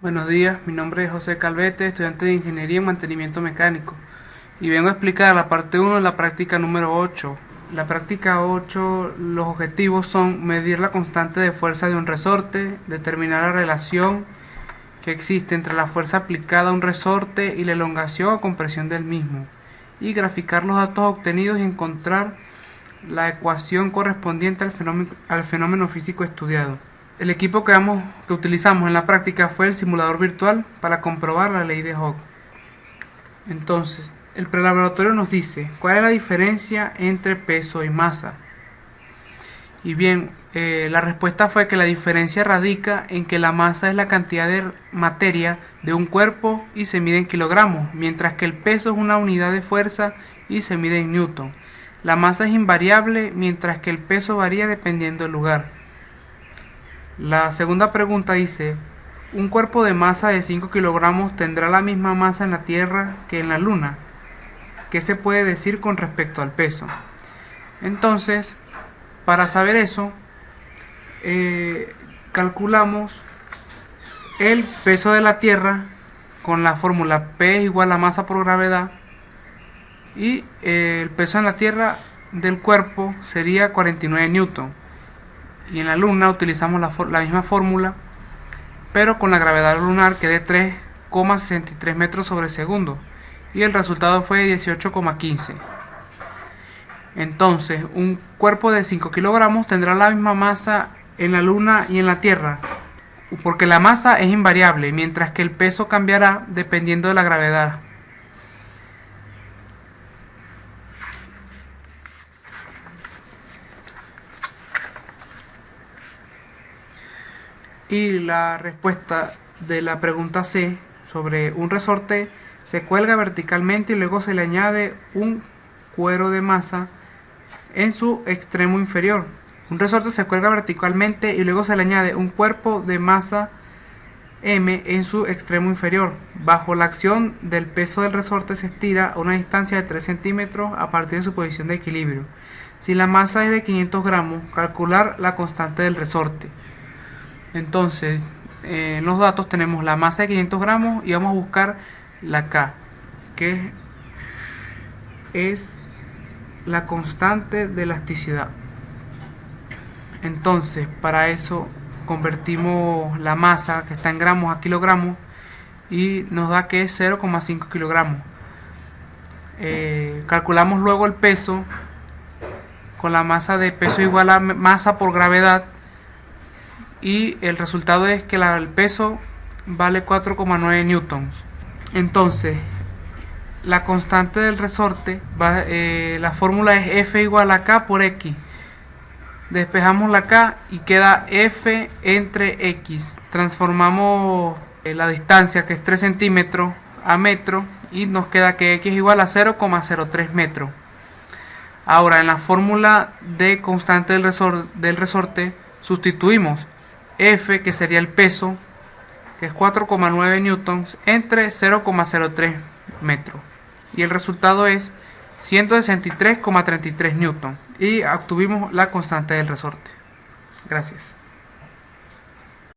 Buenos días, mi nombre es José Calvete, estudiante de Ingeniería en Mantenimiento Mecánico, y vengo a explicar la parte 1 de la práctica número 8. La práctica 8, los objetivos son medir la constante de fuerza de un resorte, determinar la relación que existe entre la fuerza aplicada a un resorte y la elongación o compresión del mismo, y graficar los datos obtenidos y encontrar la ecuación correspondiente al fenómeno físico estudiado. El equipo que utilizamos en la práctica fue el simulador virtual para comprobar la ley de Hooke. Entonces, el prelaboratorio nos dice cuál es la diferencia entre peso y masa. Y bien, la respuesta fue que la diferencia radica en que la masa es la cantidad de materia de un cuerpo y se mide en kilogramos, mientras que el peso es una unidad de fuerza y se mide en newton. La masa es invariable, mientras que el peso varía dependiendo del lugar. La segunda pregunta dice, ¿un cuerpo de masa de 5 kilogramos tendrá la misma masa en la Tierra que en la Luna? ¿Qué se puede decir con respecto al peso? Entonces, para saber eso, calculamos el peso de la Tierra con la fórmula P es igual a masa por gravedad, y el peso en la Tierra del cuerpo sería 49 newton. Y en la Luna utilizamos la misma fórmula, pero con la gravedad lunar, que es de 3,63 metros sobre segundo, y el resultado fue 18,15. Entonces, un cuerpo de 5 kilogramos tendrá la misma masa en la Luna y en la Tierra, porque la masa es invariable, mientras que el peso cambiará dependiendo de la gravedad. Y la respuesta de la pregunta C sobre un resorte se cuelga verticalmente y luego se le añade un cuero de masa en su extremo inferior. Un resorte se cuelga verticalmente y luego se le añade un cuerpo de masa M en su extremo inferior. Bajo la acción del peso del resorte se estira a una distancia de 3 centímetros a partir de su posición de equilibrio. Si la masa es de 500 gramos, calcular la constante del resorte. Entonces, en los datos tenemos la masa de 500 gramos y vamos a buscar la K, que es la constante de elasticidad. Entonces, para eso convertimos la masa que está en gramos a kilogramos y nos da que es 0,5 kilogramos. Calculamos luego el peso con la masa de peso igual a masa por gravedad, y el resultado es que el peso vale 4,9 newtons. Entonces, la constante del resorte, la fórmula es F igual a K por X. Despejamos la K y queda F entre X. Transformamos la distancia, que es 3 centímetros, a metro, y nos queda que X es igual a 0,03 metros. Ahora, en la fórmula de constante del resorte sustituimos F, que sería el peso, que es 4,9 newtons, entre 0,03 metros, y el resultado es 163,33 newtons, y obtuvimos la constante del resorte. Gracias.